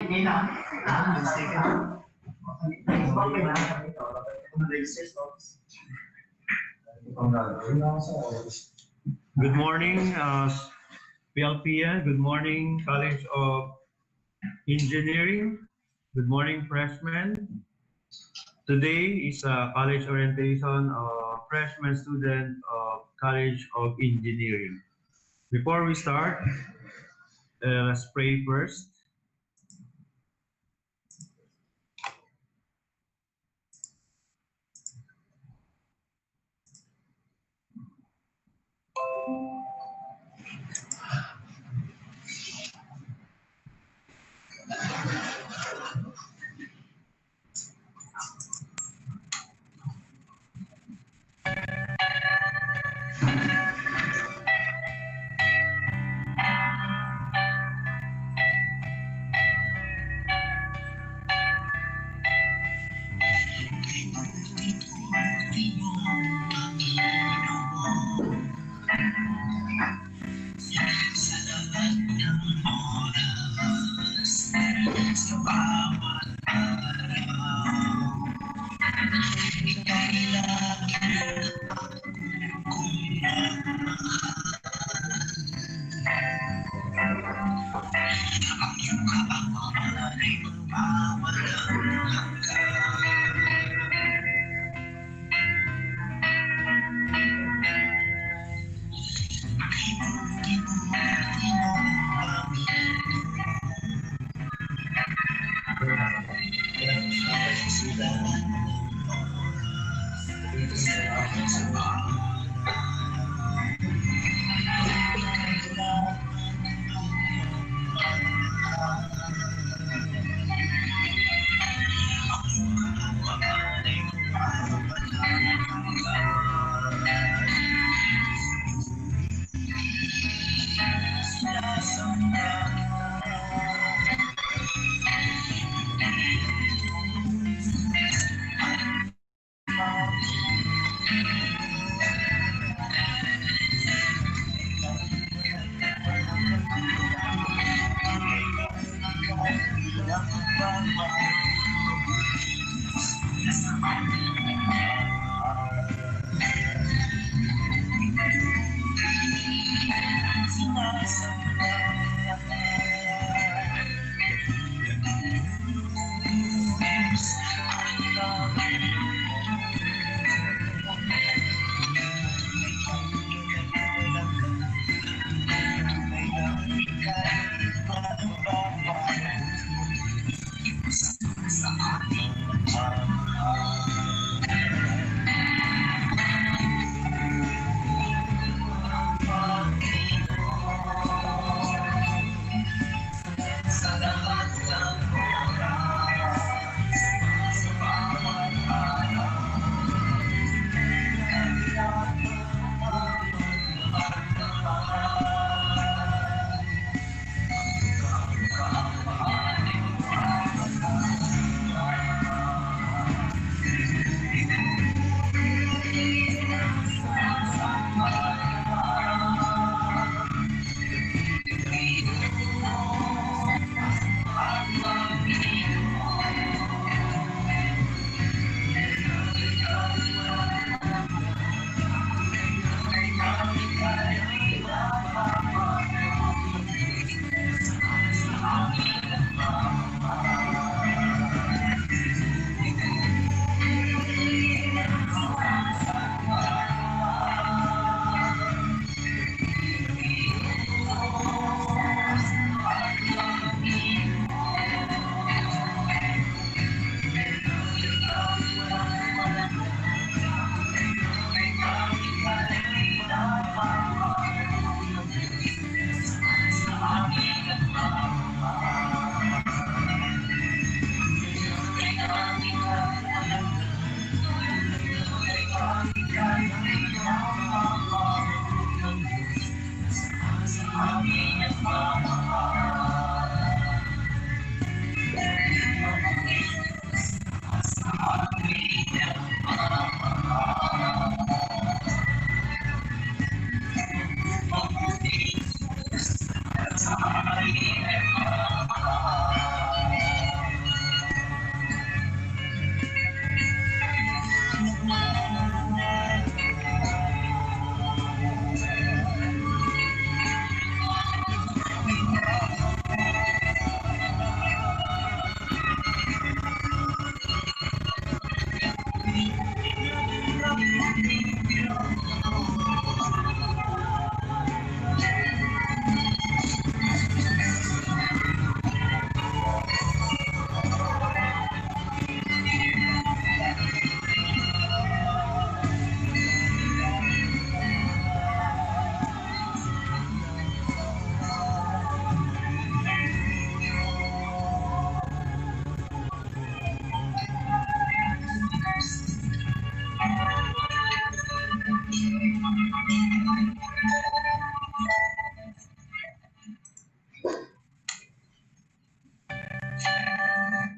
Good morning, PLPN. Good morning, College of Engineering. Good morning, freshmen. Today is a college orientation of freshman student of College of Engineering. Before we start, let's pray first.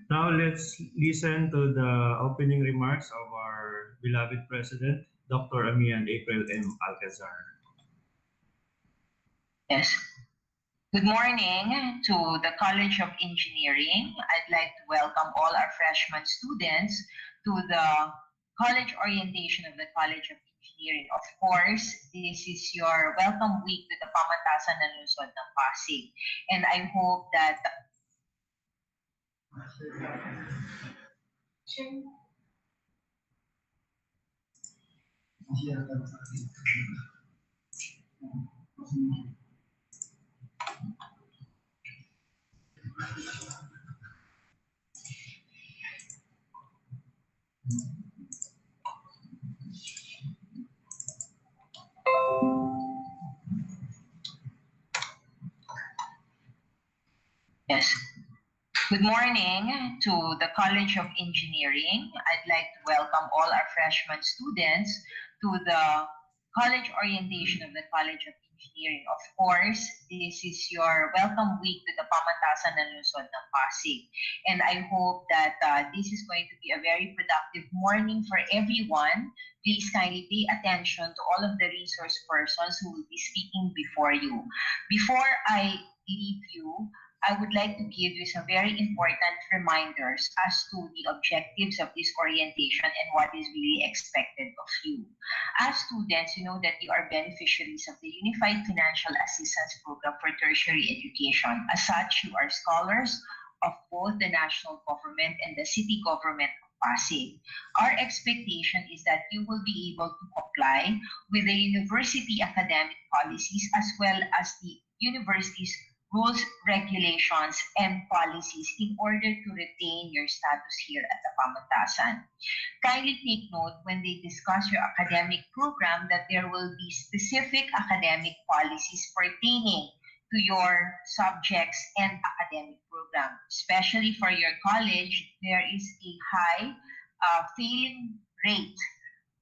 Now let's listen to the opening remarks of our beloved President, Dr. Amian April M. Alcazar. Yes. Good morning to the College of Engineering. I'd like to welcome all our freshman students to the college orientation of the College of Engineering. Of course, this is your welcome week to the Pamatasan ng Lungsod ng Pasig. And I hope that yes. Good morning to the College of Engineering. I'd like to welcome all our freshman students to the college orientation of the College of Engineering. Of course, this is your welcome week to the Pamatasan ng Lungsod ng Pasig. And I hope that this is going to be a very productive morning for everyone. Please kindly pay attention to all of the resource persons who will be speaking before you. Before I leave you, I would like to give you some very important reminders as to the objectives of this orientation and what is really expected of you. As students, you know that you are beneficiaries of the Unified Financial Assistance Program for Tertiary Education. As such, you are scholars of both the national government and the city government of Pasig. Our expectation is that you will be able to comply with the university academic policies as well as the university's rules, regulations, and policies in order to retain your status here at the Pamatasan. Kindly take note when they discuss your academic program that there will be specific academic policies pertaining to your subjects and academic program. Especially for your college, there is a high failing rate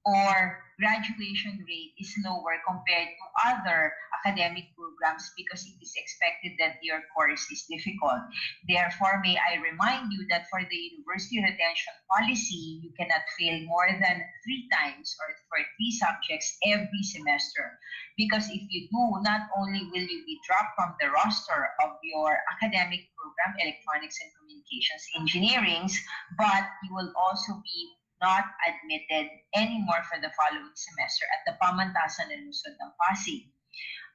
or graduation rate is lower compared to other academic programs because it is expected that your course is difficult. Therefore, may I remind you that for the university retention policy, you cannot fail more than 3 times or for 3 subjects every semester. Because if you do, not only will you be dropped from the roster of your academic program, Electronics and Communications Engineering, but you will also be not admitted anymore for the following semester at the Pamantasan ng Lungsod ng Pasig.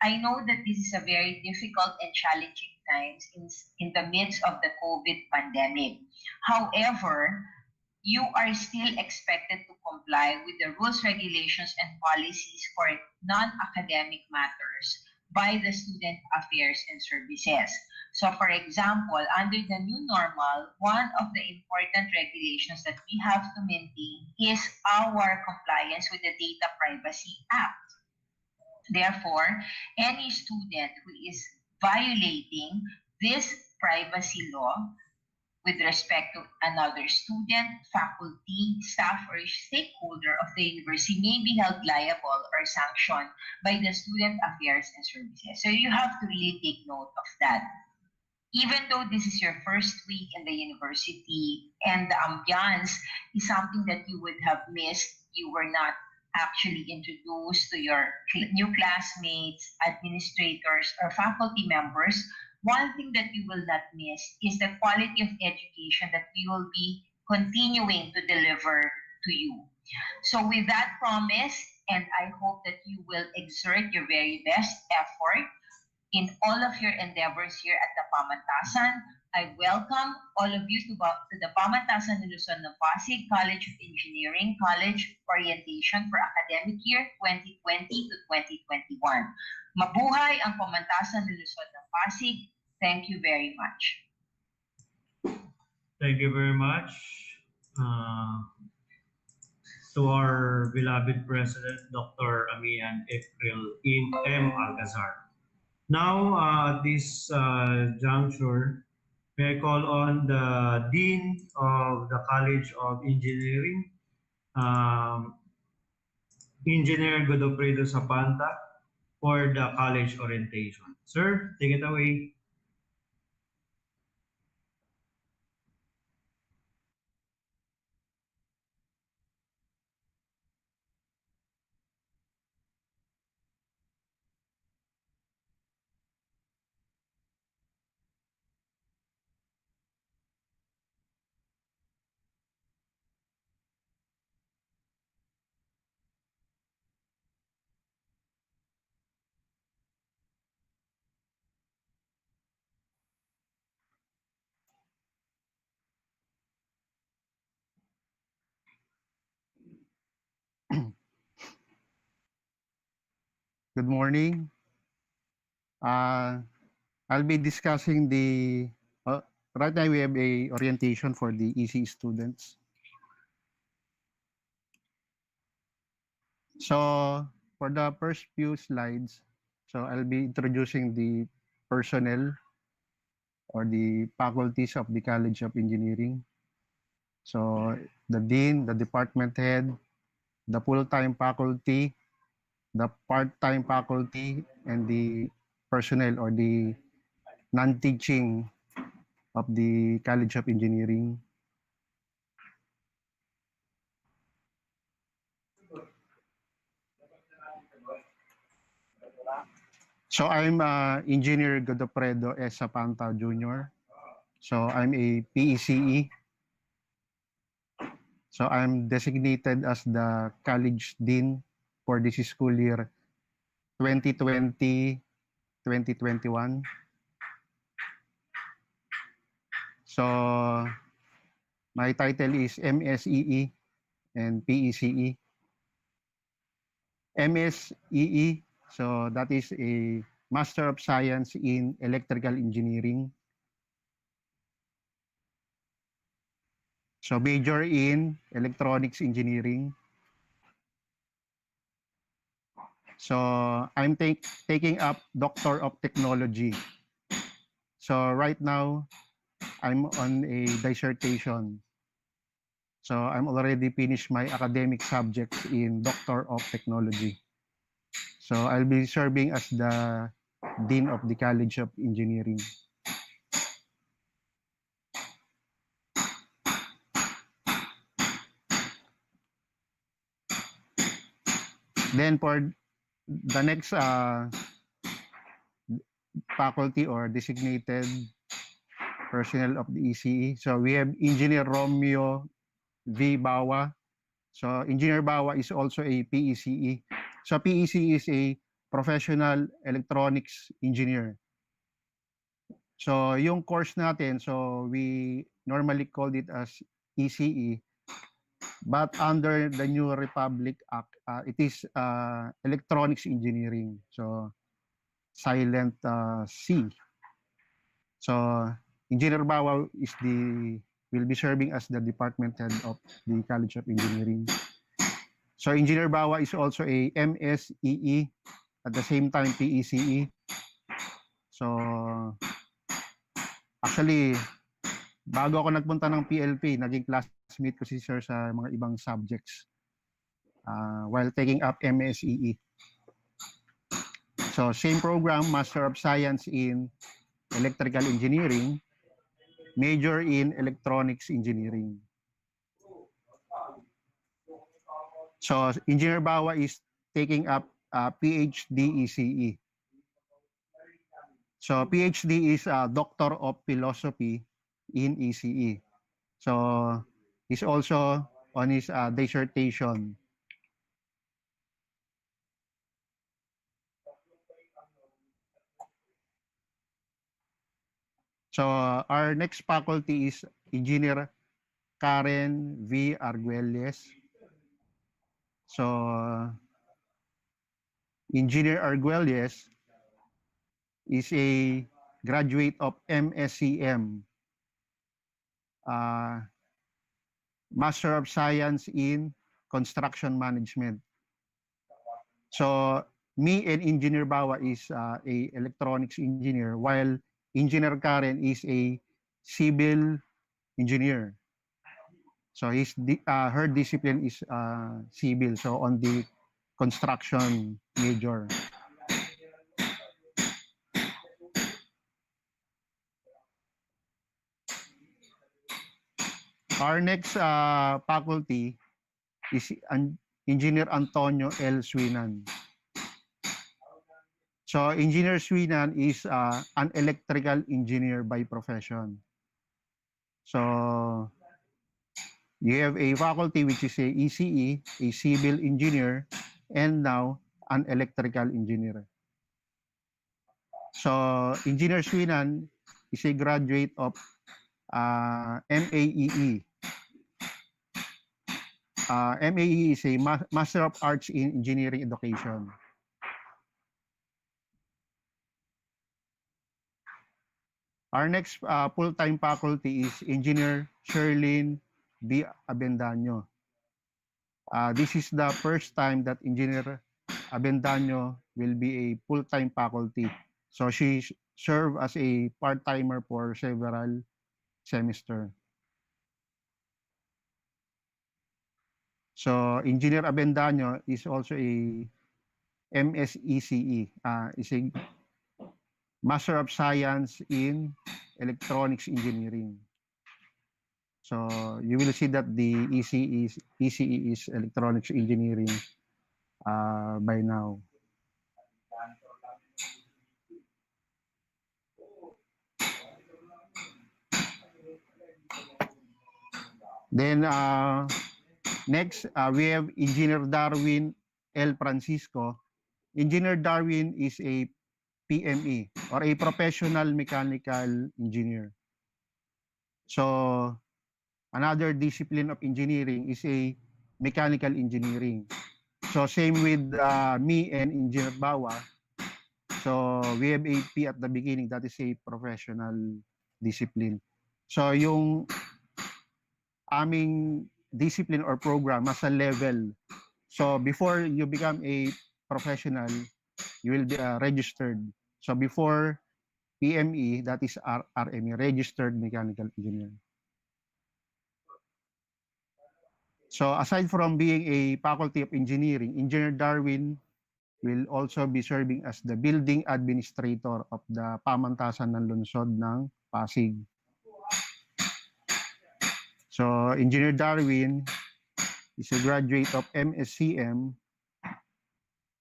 I know that this is a very difficult and challenging times in the midst of the COVID pandemic. However, you are still expected to comply with the rules, regulations, and policies for non-academic matters by the Student Affairs and Services. So for example, under the new normal, one of the important regulations that we have to maintain is our compliance with the Data Privacy Act. Therefore, any student who is violating this privacy law with respect to another student, faculty, staff, or stakeholder of the university may be held liable or sanctioned by the Student Affairs and Services. So you have to really take note of that. Even though this is your first week in the university and the ambiance is something that you would have missed, you were not actually introduced to your new classmates, administrators, or faculty members, one thing that you will not miss is the quality of education that we will be continuing to deliver to you. So with that promise, and I hope that you will exert your very best effort in all of your endeavors here at the Pamantasan, I welcome all of you to the Pamantasan ng Luzon ng Pasig College of Engineering College Orientation for academic year 2020 to 2021. Mabuhay ang Pamantasan ng Luzon ng Pasig. Thank you very much. Thank you very much to our beloved President, Dr. Amian April M. Alcazar. Now, at this juncture, may I call on the Dean of the College of Engineering, Engineer Godofredo Zapanta, for the college orientation. Sir, take it away. Good morning. I'll be discussing right now we have a orientation for the EC students. So for the first few slides, so I'll be introducing the personnel or the faculties of the College of Engineering. So the dean, the department head, the full-time faculty, the part-time faculty, and the personnel or the non-teaching of the College of Engineering. So I'm Engineer Godofredo S. Zapanta Jr. So I'm a PECE. So I'm designated as the College Dean for this school year 2020-2021. So my title is MSEE and PECE. MSEE, so that is a Master of Science in Electrical Engineering. So major in Electronics Engineering. So I'm taking up Doctor of Technology. So right now, I'm on a dissertation. So I'm already finished my academic subjects in Doctor of Technology. So I'll be serving as the Dean of the College of Engineering. Then for the next faculty or designated personnel of the ECE, so we have Engineer Romeo V. Bawa. So Engineer Bawa is also a PECE. So PECE is a professional electronics engineer. So yung course natin, so we normally called it as ECE, but under the New Republic Act, it is electronics engineering. So silent C. So Engineer Bawa will be serving as the department head of the College of Engineering. So Engineer Bawa is also a MSEE, at the same time PECE. So actually, bago ako nagpunta ng PLP, naging classmate ko si Sir sa mga ibang subjects while taking up MSEE. So same program, Master of Science in Electrical Engineering, major in Electronics Engineering. So Engineer Bawa is taking up PhD ECE. So PhD is Doctor of Philosophy in ECE. So he's also on his dissertation. So our next faculty is Engineer Karen V. Arguelles. So Engineer Arguelles is a graduate of MSCM, Master of Science in Construction Management. So me and Engineer Bawa is a electronics engineer, while Engineer Karen is a civil engineer. So her discipline is civil, so on the construction major. Our next faculty is Engineer Antonio L. Swinan. So Engineer Swinan is an electrical engineer by profession. So you have a faculty which is a ECE, a civil engineer, and now an electrical engineer. So Engineer Swinan is a graduate of MAEE. MAEE is a Master of Arts in Engineering Education. Our next full-time faculty is Engineer Sherlyn B. Abendaño. This is the first time that Engineer Abendaño will be a full-time faculty. So she served as a part-timer for several semesters. So Engineer Abendaño is also a MSECE, is a Master of Science in Electronics Engineering. So you will see that the ECE is Electronics Engineering by now. Then next, we have Engineer Darwin L. Francisco. Engineer Darwin is a PME or a professional mechanical engineer. So another discipline of engineering is a mechanical engineering. So same with me and Engineer Bawa. So we have AP at the beginning, that is a professional discipline. So yung aming discipline or program has a level. So before you become a professional, you will be registered. So before PME, that is RME, Registered Mechanical Engineer. So aside from being a faculty of engineering, Engineer Darwin will also be serving as the building administrator of the pamantasan ng lungsod ng Pasig. So Engineer Darwin is a graduate of MSCM.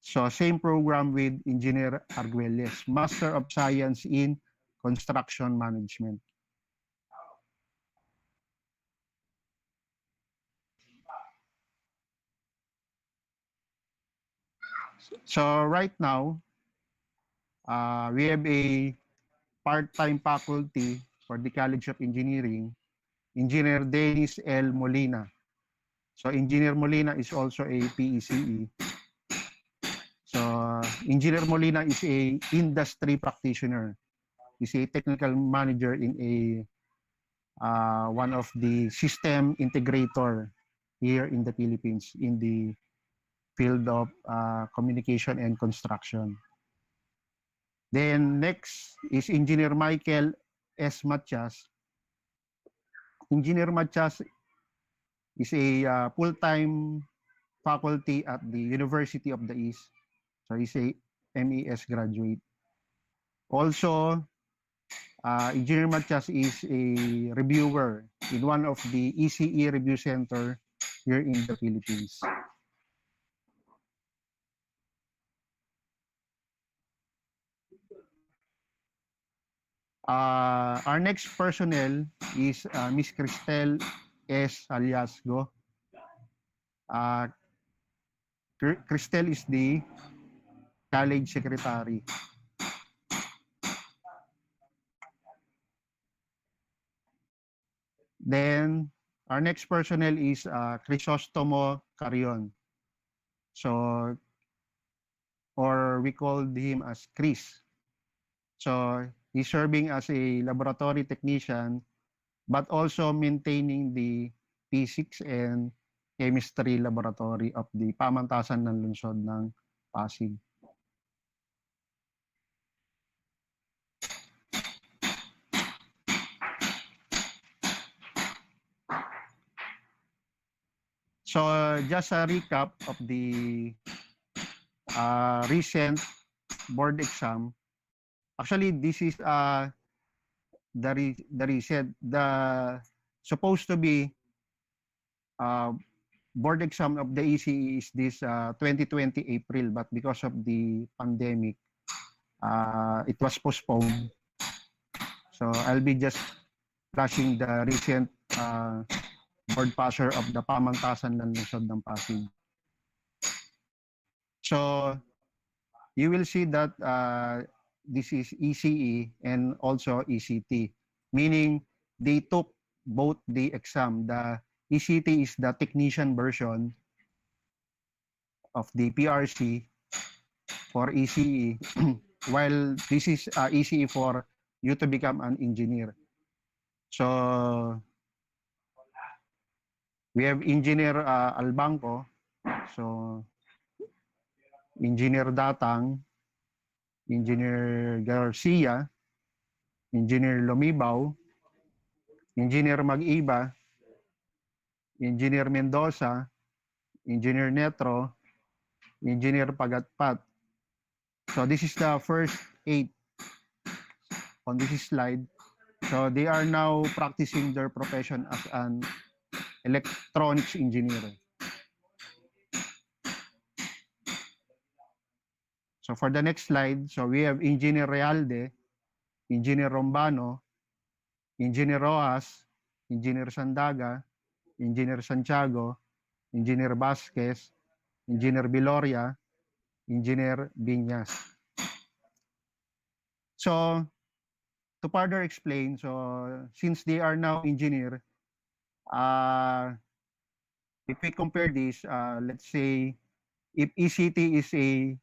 So same program with Engineer Arguelles, Master of Science in Construction Management. So right now, we have a part-time faculty for the College of Engineering, Engineer Dennis L. Molina. So Engineer Molina is also a PECE. So Engineer Molina is a industry practitioner. He's a technical manager in a one of the system integrator here in the Philippines in the field of communication and construction. Then next is Engineer Michael S. Matias. Engineer Matias is a full-time faculty at the University of the East. So he's a MES graduate. Also, Engineer Matias is a reviewer in one of the ECE review center here in the Philippines. Our next personnel is Miss Cristel S. Aliasgo. Cristel is the college secretary. Then our next personnel is Crisostomo Carion. So, or we called him as Chris. So he's serving as a laboratory technician, but also maintaining the physics and chemistry laboratory of the pamantasan ng lungsod ng Pasig. So just a recap of the recent board exam. Actually, this is the supposed to be board exam of the ECE is this 2020 April, but because of the pandemic, it was postponed. So I'll be just flashing the recent board passer of the pamantasan ng lungsod ng Pasig. So you will see that this is ECE and also ECT, meaning they took both the exam. The ECT is the technician version of the PRC for ECE, while this is ECE for you to become an engineer. So we have Engineer Albanco, so Engineer Datang, Engineer Garcia, Engineer Lumibaw, Engineer Mag-iba, Engineer Mendoza, Engineer Netro, Engineer Pagatpat. So this is the first 8 on this slide. So they are now practicing their profession as an electronics engineer. So for the next slide, so we have Engineer Realde, Engineer Rombano, Engineer Rojas, Engineer Sandaga, Engineer Santiago, Engineer Vasquez, Engineer Biloria, Engineer Biñas. So to further explain, so since they are now engineer, if we compare this, let's say if ECT is a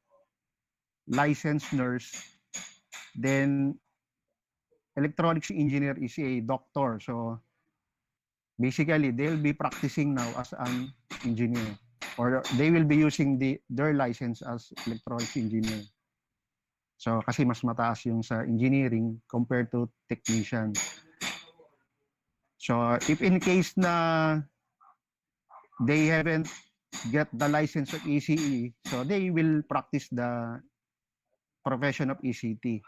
licensed nurse, then electronics engineer is a doctor. So basically, they'll be practicing now as an engineer, or they will be using their license as electronics engineer. So kasi mas mataas yung sa engineering compared to technician. So if in case na they haven't get the license of ECE, so they will practice the profession of ECT.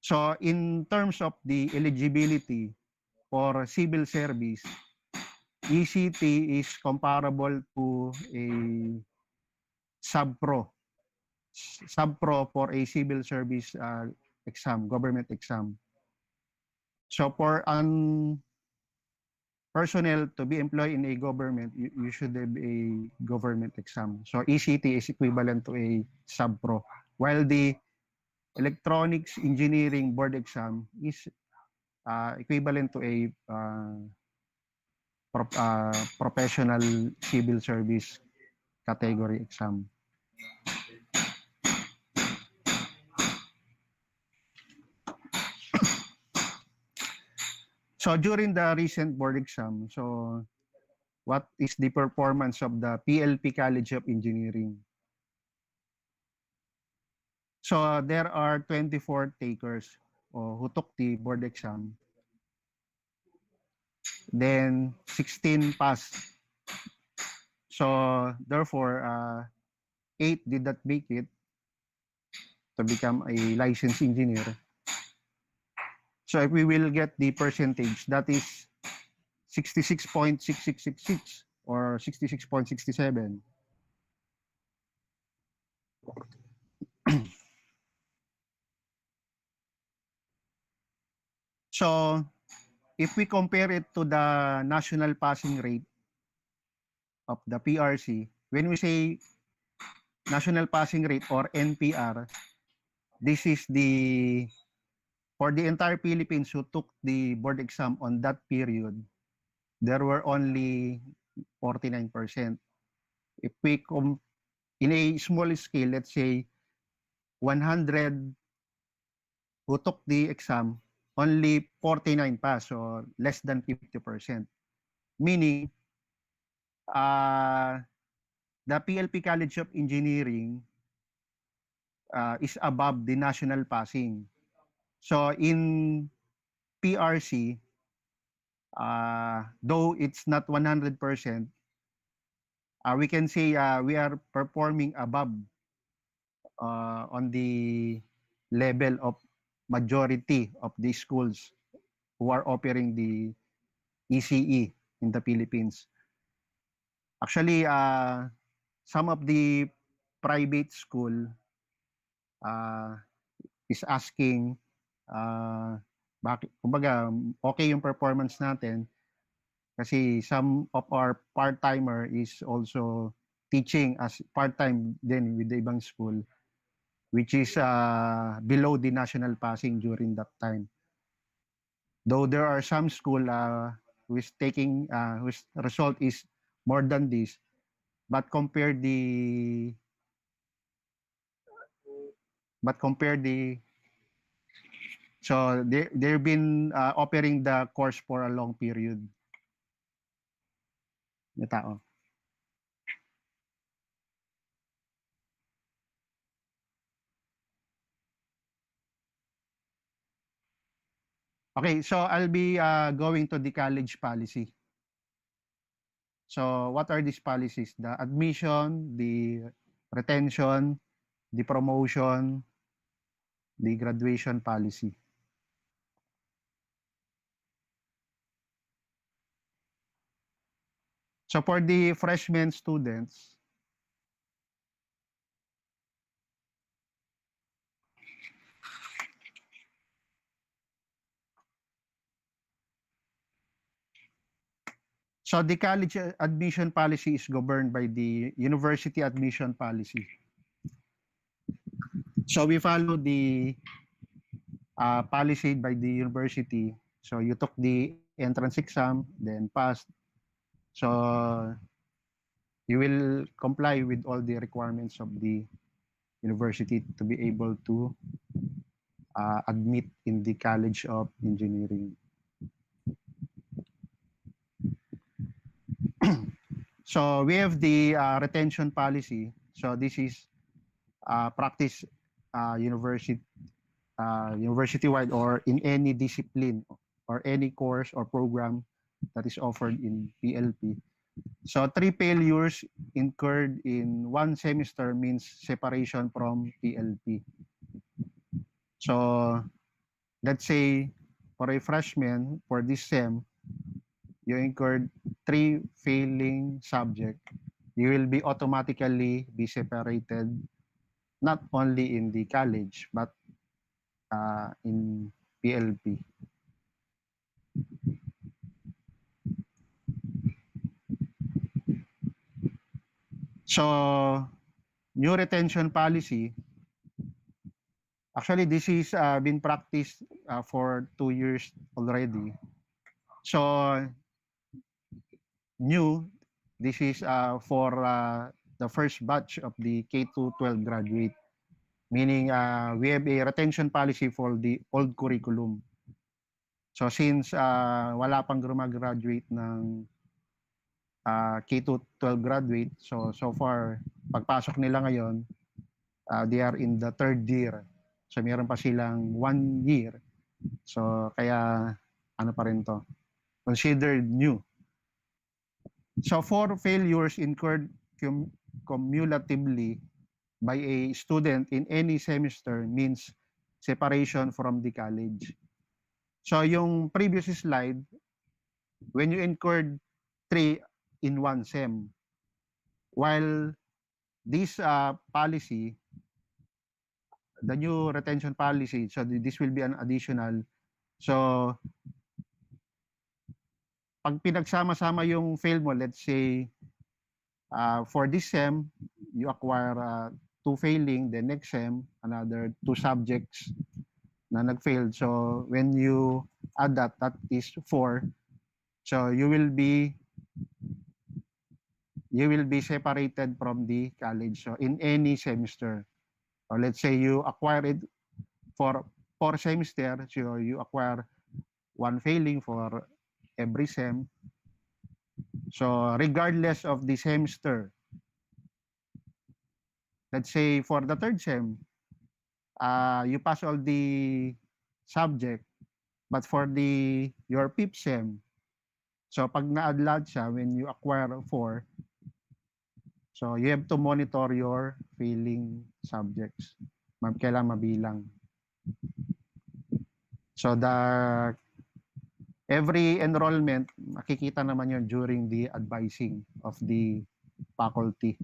So in terms of the eligibility for civil service, ECT is comparable to a sub-pro. Sub-pro for a civil service exam, government exam. So for an personnel to be employed in a government, you should have a government exam. So ECT is equivalent to a sub-pro, while the electronics engineering board exam is equivalent to a professional civil service category exam. So during the recent board exam, so what is the performance of the PLP College of Engineering? So there are 24 takers who took the board exam. Then 16 passed. So therefore, 8 did not make it to become a licensed engineer. So if we will get the percentage, that is 66.6666 or 66.67. So if we compare it to the national passing rate of the PRC, when we say national passing rate or NPR, this is the for the entire Philippines who took the board exam on that period, there were only 49%. If we in a small scale, let's say 100 who took the exam, only 49 passed, so less than 50%. Meaning, the PLP College of Engineering is above the national passing. So in PRC, though it's not 100%, we can say we are performing above on the level of majority of the schools who are offering the ECE in the Philippines. Actually, some of the private school is asking bakit, kumbaga, okay yung performance natin kasi some of our part-timer is also teaching as part-time din with the ibang school, which is below the national passing during that time. Though there are some school whose result is more than this, but compare the So they've been offering the course for a long period. Na tao. Okay, so I'll be going to the college policy. So what are these policies? The admission, the retention, the promotion, the graduation policy. So for the freshman students, so the college admission policy is governed by the university admission policy. So we follow the policy by the university. So you took the entrance exam, then passed. So you will comply with all the requirements of the university to be able to admit in the College of Engineering. So we have the retention policy. So this is practice university university-wide or in any discipline or any course or program that is offered in PLP. So 3 failures incurred in one semester means separation from PLP. So let's say for a freshman, for this sem, you incurred 3 failing subject, you will be automatically be separated not only in the college but in PLP. So new retention policy, actually this is been practiced for 2 years already. So new, this is for the first batch of the K-12 graduate, meaning we have a retention policy for the old curriculum. So since wala pang graduate ng K-12 graduate, so far pagpasok nila ngayon, they are in the third year. So meron pa silang 1 year. So kaya ano pa rin to, considered new. So 4 failures incurred cumulatively by a student in any semester means separation from the college. So yung previous slide, when you incurred 3 in one sem, while this policy, the new retention policy, so this will be an additional. So pag pinagsama-sama yung fail mo, let's say for this sem, you acquire 2 failing, the next sem, another 2 subjects na nag-failed. So when you add that, that is 4. So you will be separated from the college. So in any semester, or let's say you acquire it for 4 semester, so you acquire 1 failing for every sem. So regardless of the semester, let's say for the third sem, you pass all the subject, but for your fifth sem, so pag na-add lahat siya, when you acquire 4, so you have to monitor your failing subjects. Kailangan mabilang. So every enrollment, makikita naman yun during the advising of the faculty.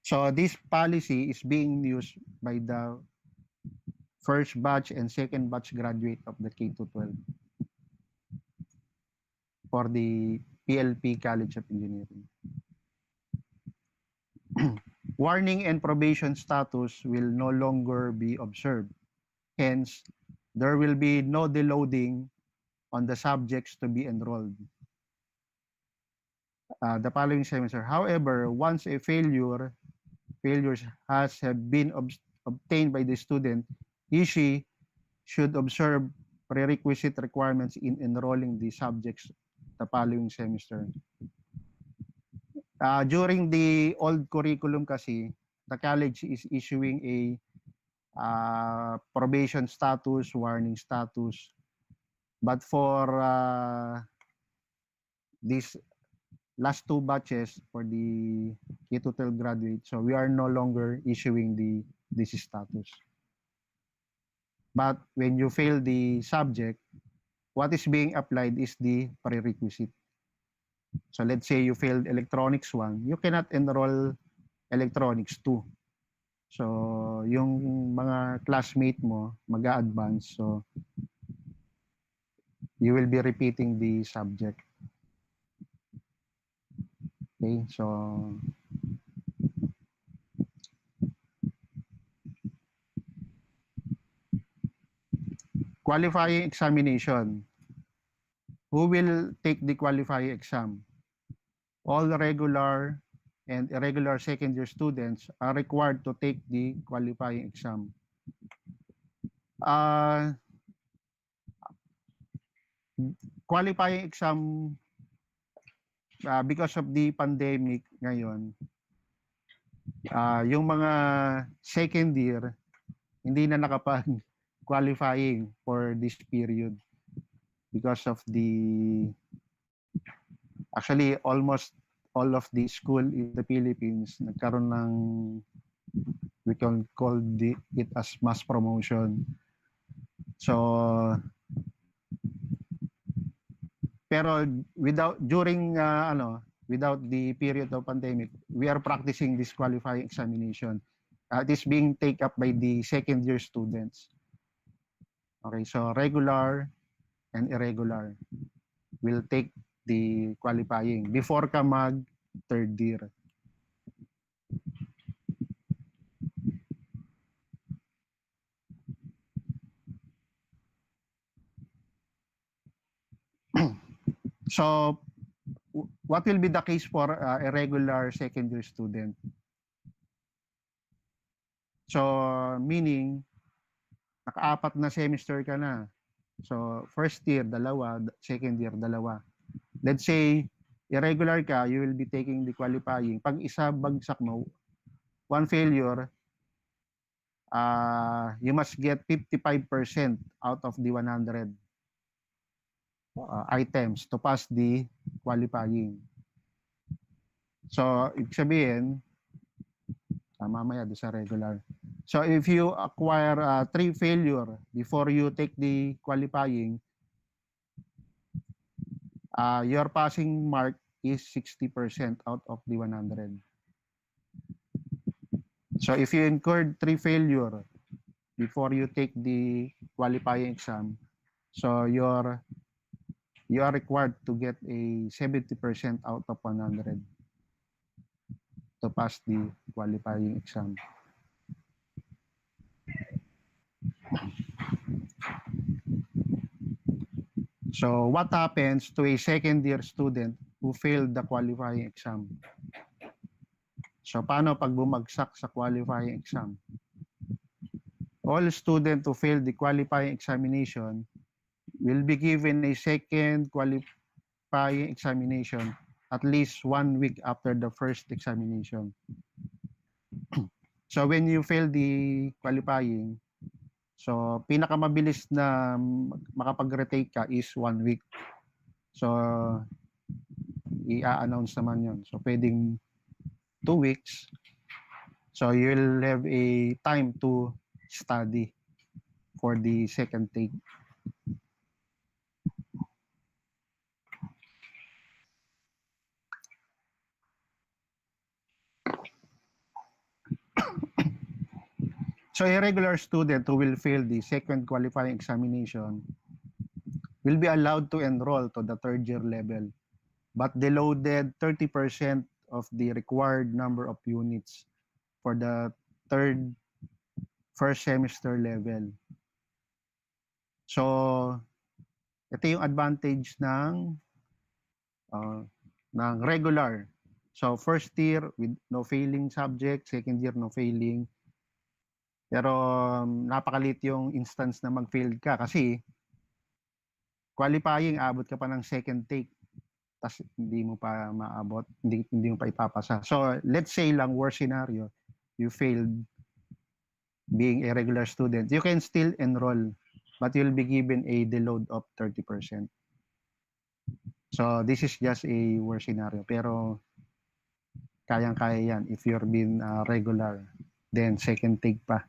So this policy is being used by the first batch and second batch graduate of the K-12 for the PLP College of Engineering. Warning and probation status will no longer be observed. Hence, there will be no deloading on the subjects to be enrolled the following semester. However, once a failures have been obtained by the student, EC should observe prerequisite requirements in enrolling the subjects the following semester. During the old curriculum kasi, the college is issuing a probation status, warning status. But for these last two batches for the K-12 graduate, so we are no longer issuing this status. But when you fail the subject, what is being applied is the prerequisite. So let's say you failed electronics 1, you cannot enroll electronics 2. So yung mga classmate mo mag-a-advance, so you will be repeating the subject. Okay, so qualifying examination. Who will take the qualifying exam? All regular and irregular second year students are required to take the qualifying exam. Qualifying exam, because of the pandemic ngayon, yung mga second year hindi na nakapag-qualifying for this period because of the actually almost all of the school in the Philippines nagkaroon ng we can call it as mass promotion. So pero without the period of pandemic, we are practicing this qualifying examination. It is being taken up by the second year students. Okay, so regular and irregular will take the qualifying before ka mag third year. So what will be the case for a regular second year student? So meaning naka-apat na semester ka na. So first year dalawa, second year dalawa. Let's say irregular ka, you will be taking the qualifying. Pag isa bagsak mo, one failure, you must get 55% out of the 100 items to pass the qualifying. So, ibig sabihin, mamaya doon sa regular. So, if you acquire 3 failure before you take the qualifying, your passing mark is 60% out of the 100. So, if you incurred 3 failure before you take the qualifying exam, so you are required to get a 70% out of 100 to pass the qualifying exam. So what happens to a second year student who failed the qualifying exam? So paano pag bumagsak sa qualifying exam? All students who failed the qualifying examination will be given a second qualifying examination at least 1 week after the first examination. So when you fail the qualifying, so pinakamabilis na makapag-retake ka is 1 week. So i-announce naman yon. So pwedeng 2 weeks. So you'll have a time to study for the second take. So a regular student who will fail the second qualifying examination will be allowed to enroll to the third year level, but deloaded 30% of the required number of units for the first semester level. So ito yung advantage ng regular. So first year with no failing subject, second year no failing. Pero napakalit yung instance na mag-failed ka kasi qualifying, abot ka pa ng second take. Tas hindi mo pa maabot, hindi mo pa ipapasa. So let's say lang worst scenario, you failed being a regular student, you can still enroll, but you'll be given a deload of 30%. So this is just a worst scenario, pero kayang-kaya yan if you're being regular, then second take pa.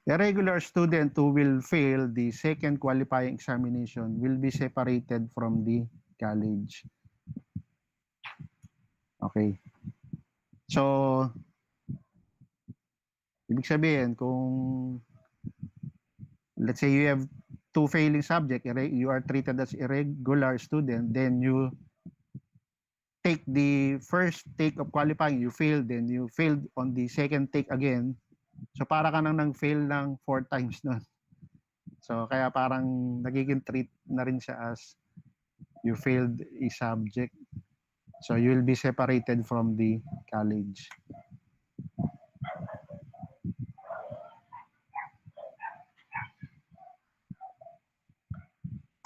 A regular student who will fail the second qualifying examination will be separated from the college. Okay. So, ibig sabihin, kung let's say you have two failing subject, you are treated as a regular student, then you take the first take of qualifying, you failed, then you failed on the second take again. So, para ka nang nag-fail ng 4 times nun. So, kaya parang nagiging treat na rin siya as you failed a subject. So, you will be separated from the college.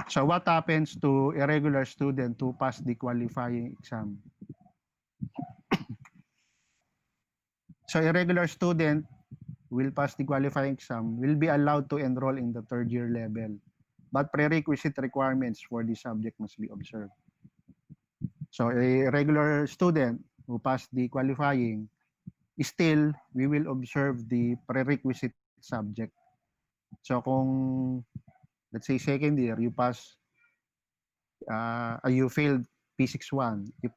So, what happens to a regular student who pass the qualifying exam? So, a regular student will pass the qualifying exam, will be allowed to enroll in the third year level. But prerequisite requirements for the subject must be observed. So a regular student who passed the qualifying, still, we will observe the prerequisite subject. So kung, let's say, second year, you pass, you failed P6 1, if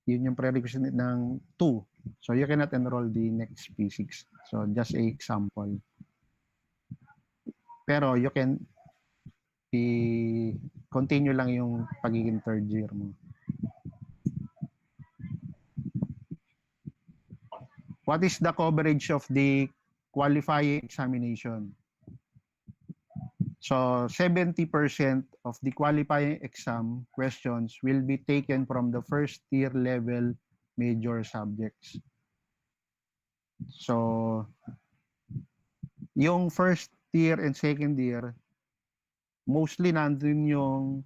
yun yung prerequisite ng 2, so you cannot enroll the next P6. So just a example. Pero you can continue lang yung pagiging third year mo. What is the coverage of the qualifying examination? So 70% of the qualifying exam questions will be taken from the first year level major subjects. So yung first year and second year, mostly nandun yung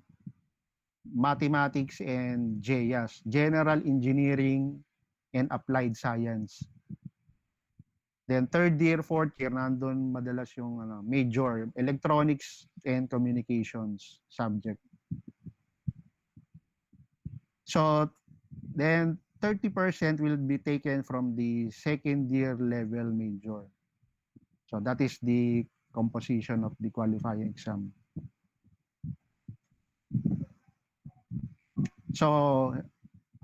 mathematics and GEAS, General Engineering and Applied Science. Then third year, fourth year, nandun madalas yung major, Electronics and Communications subject. So then 30% will be taken from the second year level major. So that is the composition of the qualifying exam. So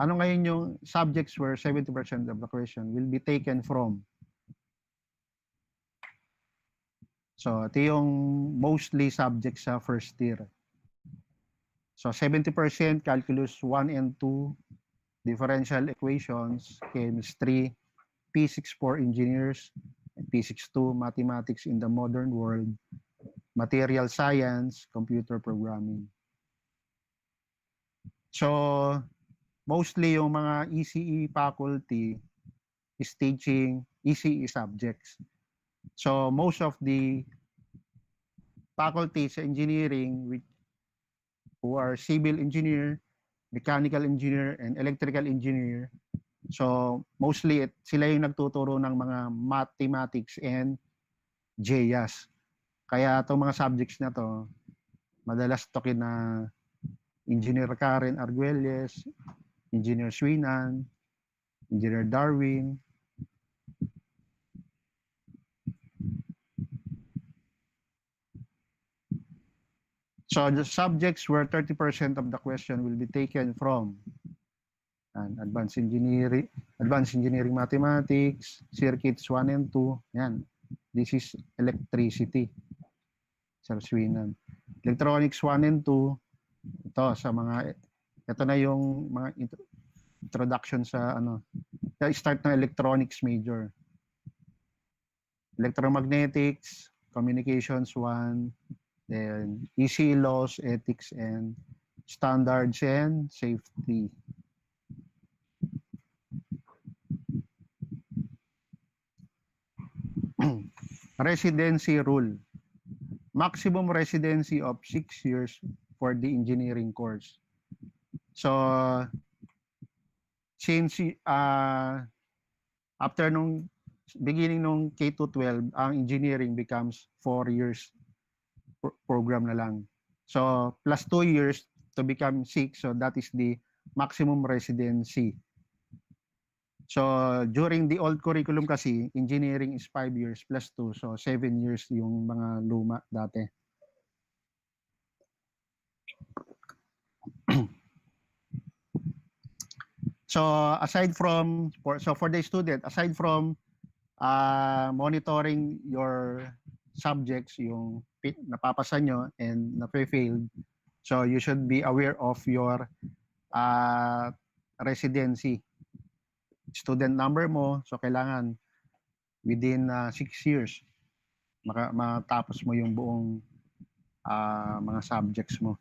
ano ngayon yung subjects where 70% of the question will be taken from? So ito yung mostly subjects sa first year. So 70% calculus 1 and 2, differential equations, chemistry, physics for engineers, and physics 2, mathematics in the modern world, material science, computer programming. So mostly yung mga ECE faculty is teaching ECE subjects. So most of the faculties sa engineering who are civil engineer, mechanical engineer, and electrical engineer, so mostly sila yung nagtuturo ng mga mathematics and GEAS. Kaya itong mga subjects na to, madalas tokin na Engineer Karen Arguelles, Engineer Swinan, Engineer Darwin. So the subjects where 30% of the question will be taken from advanced engineering mathematics, circuits 1 and 2. Yan. This is electricity. Sir Swinan. Electronics 1 and 2. Ito na yung mga introduction sa start ng electronics major. Electromagnetics, communications 1, then EC laws, ethics, and standards and safety. Residency rule. Maximum residency of 6 years for the engineering course. So, since after nung beginning nung K to 12, ang engineering becomes 4 years program na lang. So, plus 2 years to become 6. So, that is the maximum residency. So, during the old curriculum kasi, engineering is 5 years plus 2. So, 7 years yung mga luma dati. So, for the student, aside from monitoring your subjects, yung napapasa nyo and na-failed, so you should be aware of your residency. Student number mo, so kailangan within 6 years matapos mo yung buong mga subjects mo.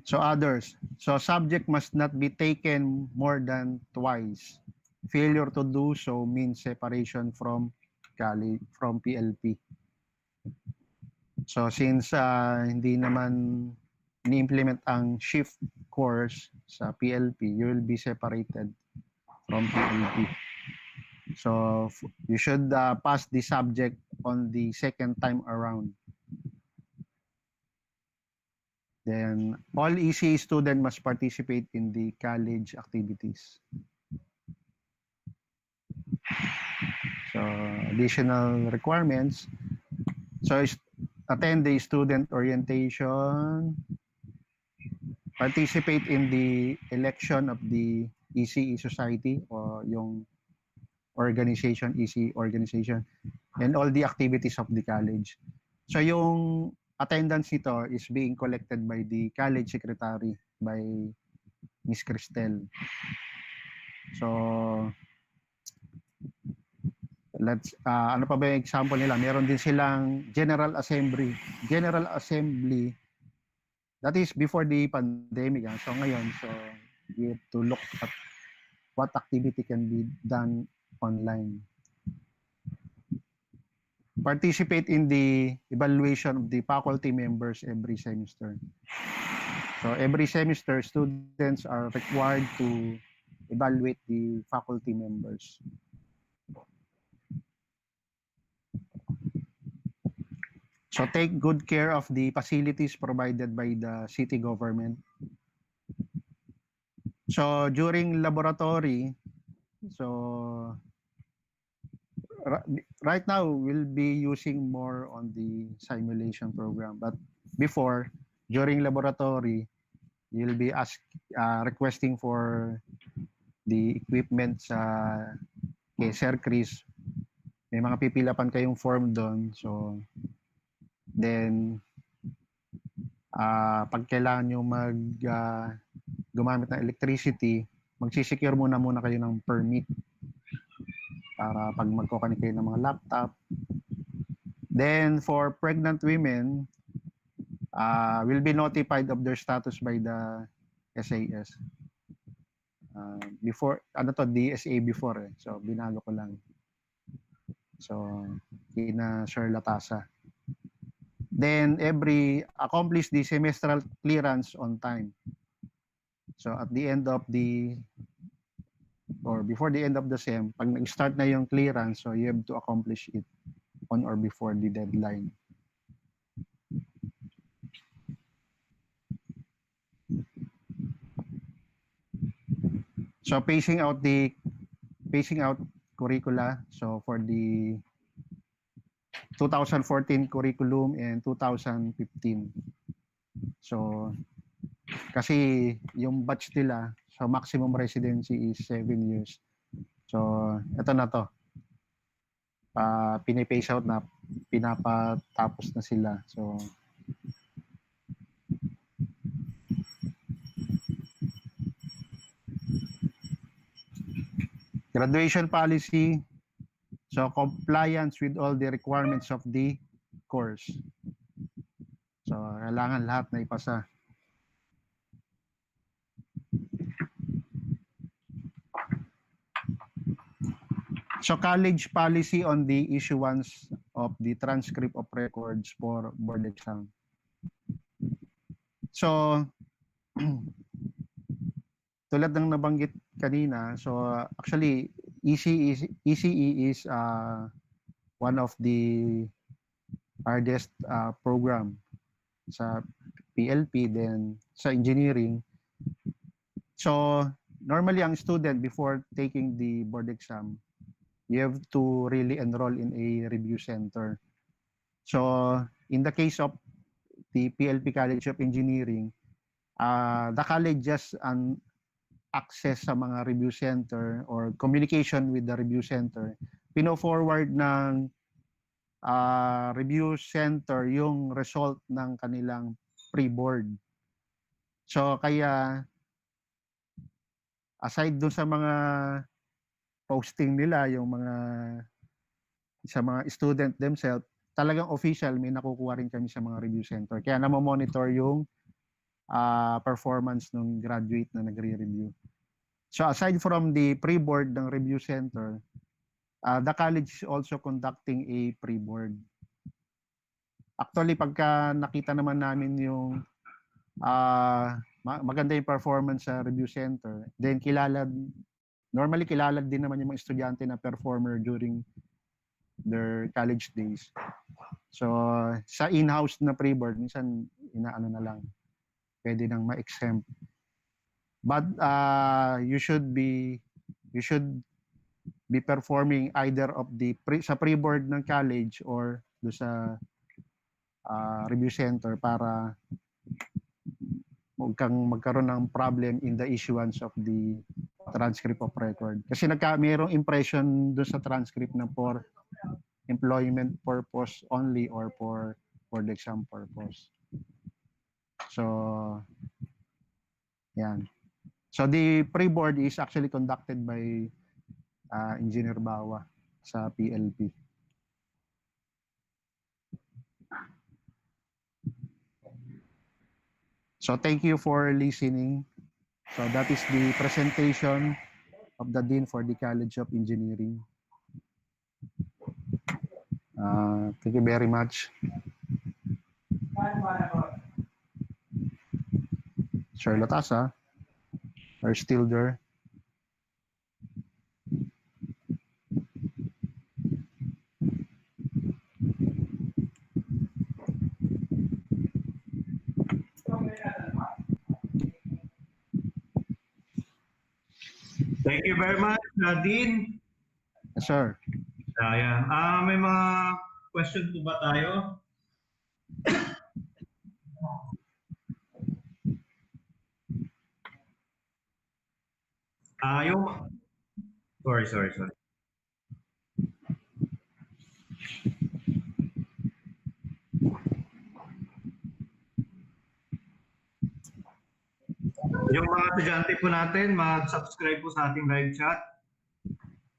So others, so subject must not be taken more than twice. Failure to do so means separation from PLP. So since hindi naman ni-implement ang shift course sa PLP, you will be separated from PLP. So you should pass the subject on the second time around. Then all ECE student must participate in the college activities. So additional requirements. So attend the student orientation, participate in the election of the ECE society o yung organization, ECE organization, and all the activities of the college. So yung attendance nito is being collected by the college secretary, by Miss Cristel. So ano pa ba yung example nila? Meron din silang General Assembly. General Assembly, that is before the pandemic. So ngayon, so you have to look at what activity can be done online. Participate in the evaluation of the faculty members every semester. So every semester, students are required to evaluate the faculty members. So take good care of the facilities provided by the city government. So during laboratory, so right now we'll be using more on the simulation program, but before, during laboratory, you'll be requesting for the equipment sa kay Sir Chris. May mga pipilapan kayong form doon. So then pag kailangan nyo gumamit ng electricity, magsisecure muna kayo ng permit para pag magko-connect kayo ng mga laptop. Then for pregnant women, will be notified of their status by the SAS. Before, DSA before eh. So binago ko lang. So kina Sir Latasa. Then accomplish the semestral clearance on time. So at the end of before the end of the sem, pag nag-start na yung clearance, so you have to accomplish it on or before the deadline. So pacing out curricula. So for the 2014 curriculum and 2015. So kasi yung batch nila, so maximum residency is 7 years. So ito na to. Pinipace out na, pinapatapos na sila. So graduation policy. So compliance with all the requirements of the course. So kailangan lahat na ipasa. So college policy on the issuance of the transcript of records for board exam. So tulad ng nabanggit kanina, so actually ECE is one of the hardest program sa PLP, then sa engineering. So normally ang student before taking the board exam, you have to really enroll in a review center. So in the case of the PLP College of Engineering, the college just access sa mga review center or communication with the review center, pino-forward ng review center yung result ng kanilang pre-board. So kaya aside dun sa mga posting nila, yung mga sa mga student themselves, talagang official may nakukuha rin kami sa mga review center. Kaya namomonitor yung performance ng graduate na nagre-review. So aside from the pre-board ng review center, the college is also conducting a pre-board. Actually, pagka nakita naman namin yung maganda yung performance sa review center, then normally kilala din naman yung mga estudyante na performer during their college days. So sa in-house na pre-board, minsan inaano na lang, pwede nang ma-exempt. But you should be performing either of the sa pre-board ng college or do sa review center para huwag kang magkaroon ng problem in the issuance of the transcript of record. Kasi mayroong impression doon sa transcript na for employment purpose only or for the exam purpose. So yan. So the pre-board is actually conducted by Engineer Bawa sa PLP. So thank you for listening. So that is the presentation of the Dean for the College of Engineering. Thank you very much. Sir Latasa, are still there? Thank you very much, Dean. Yes, sir. Yeah. May mga question po ba tayo? Sorry. Yung mga estudyante po natin, mag-subscribe po sa ating live chat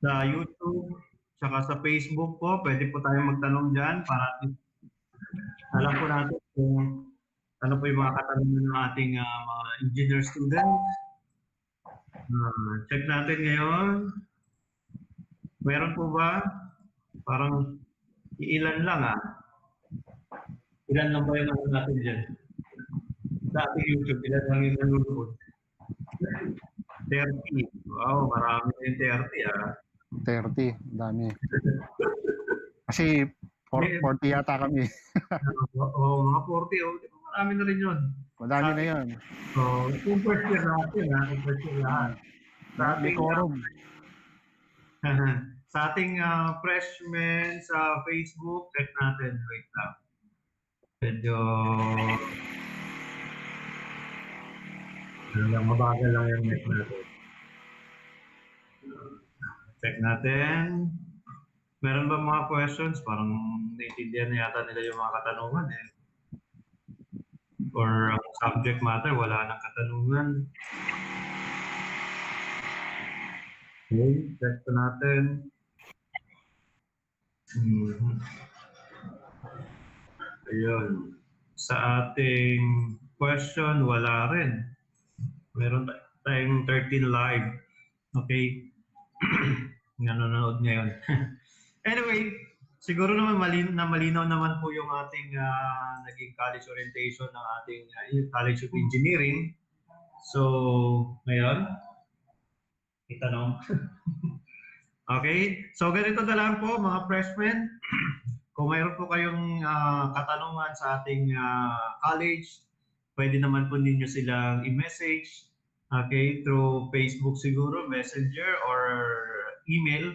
sa YouTube, saka sa Facebook po. Pwede po tayong magtanong dyan para alam po natin kung ano po yung mga katanungan ng ating mga engineer students. Check natin ngayon. Meron po ba? Parang ilan lang Ilan lang ba yung natin natin dyan? Sa ating YouTube, ilan lang yung nanonood? 30. Wow, marami na yung 30 30, dami. Kasi 40 yata kami. Mga 40. Marami na rin yun. Madami na yun. So, kung first year natin, first year lahat. May quorum. Sa ating freshmen sa Facebook, check natin. Wait lang. Medyo mabagal lang yung net natin. Check natin. Meron ba mga questions? Parang naiintindihan na yata nila yung mga katanungan Or ang subject matter, wala nang katanungan. Okay, check natin. Ayun. Sa ating question, wala rin. Meron tayong 13 live. Okay. nanonood ngayon. Anyway, siguro naman malinaw naman po yung ating naging college orientation ng ating College of Engineering. So, ngayon, itanong. Okay, so ganito na lang po mga freshmen. Kung mayroon po kayong katanungan sa ating college, pwede naman po ninyo silang i-message, okay, through Facebook siguro, Messenger, or email.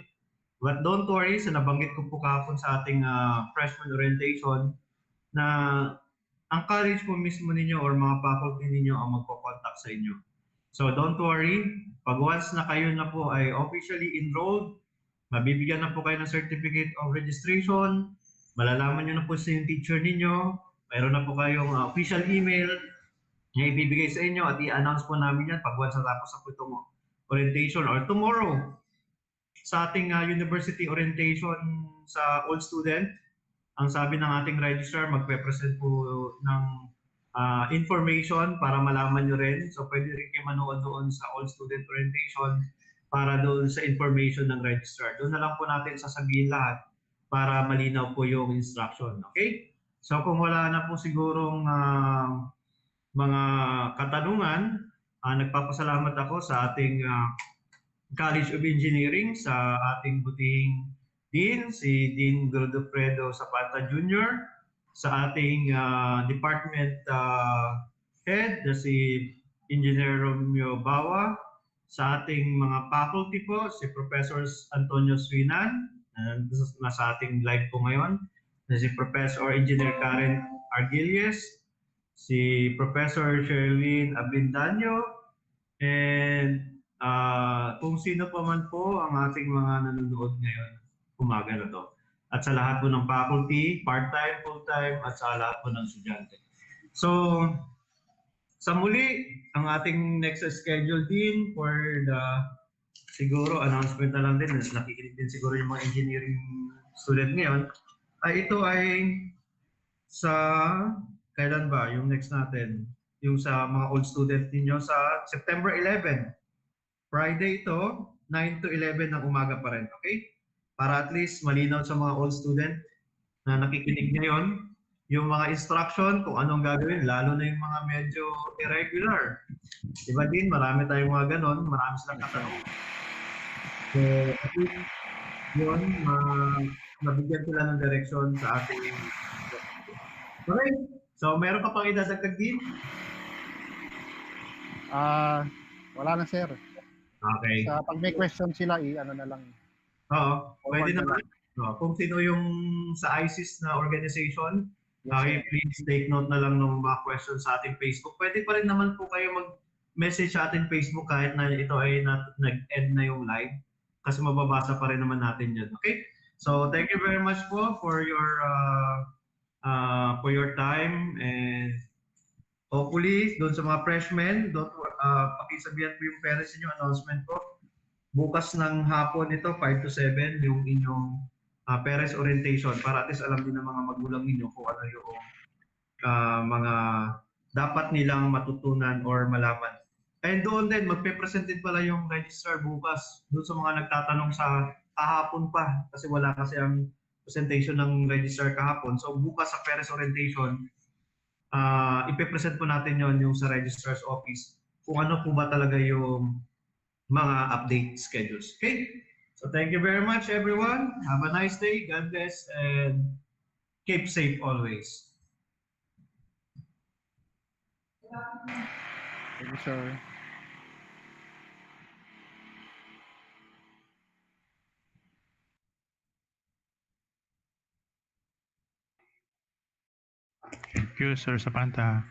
But don't worry, sa nabanggit ko po kahapon sa ating freshman orientation, na ang college po mismo ninyo or mga faculty ninyo ang magpo-contact sa inyo. So don't worry, pag once na kayo na po ay officially enrolled, mabibigyan na po kayo ng certificate of registration, malalaman nyo na po sa yung teacher ninyo, mayroon na po kayong official email na ibibigay sa inyo at i-announce po namin yan pag once natapos na po itong orientation or tomorrow sa ating university orientation sa old student. Ang sabi ng ating registrar, magpe-present po ng information para malaman nyo rin. So pwede rin kayo manood doon sa All Student Orientation para doon sa information ng registrar. Doon na lang po natin sasabihin lahat para malinaw po yung instruction. Okay? So kung wala na po sigurong mga katanungan, nagpapasalamat ako sa ating College of Engineering, sa ating butihing Dean, si Dean Godofredo Zapata Jr., sa ating department head, na si Engineer Romeo Bawa, sa ating mga faculty po, si Professor Antonio Suinan, nasa ating live po ngayon, na si Professor Engineer Karen Argilies, si Professor Sherlyn Abindanyo, and kung sino pa man po ang ating mga nanonood ngayon, umaga na to. At sa lahat po ng faculty, part-time, full-time, at sa lahat po ng estudyante. So, sa muli, ang ating next schedule din for the, siguro, announcement na lang din, nakikinig din siguro yung mga engineering student ngayon, ay ito ay sa, kailan ba, yung next natin, yung sa mga old student ninyo sa September 11. Friday ito, 9 to 11 ng umaga pa rin, okay? Para at least malinaw sa mga old student na nakikinig ngayon, yung mga instruction kung anong gagawin, lalo na yung mga medyo irregular. Diba din, marami tayong mga ganon, marami silang katanong. So, at least yun, mabigyan sila ng direction sa ating. Okay, so meron ka pang idadagdag din? Wala na, sir. Okay. Sa pag may question sila, ano na lang. Oo, pwede naman. No, kung sino yung sa ISIS na organization, Yes, please take note na lang ng mga questions sa ating Facebook. Pwede pa rin naman po kayo mag-message sa ating Facebook kahit na ito ay nag-end na yung live kasi mababasa pa rin naman natin yun. Okay? So, thank you very much po for your time, and hopefully doon sa mga freshmen, pakisabihan po yung parents niyo, announcement po. Bukas ng hapon ito, 5 to 7, yung inyong parents orientation para at least alam din ng mga magulang ninyo kung ano yung mga dapat nilang matutunan or malaman. And doon din, magpe-present din pala yung registrar bukas doon sa mga nagtatanong sa kahapon pa kasi wala kasi ang presentation ng registrar kahapon. So bukas sa parents orientation, ipe-present po natin yung sa registrar's office kung ano po ba talaga yung mga update schedules. Okay? So thank you very much, everyone. Have a nice day. God bless and keep safe always. Thank you, sir. Thank you, Sir Sapanta.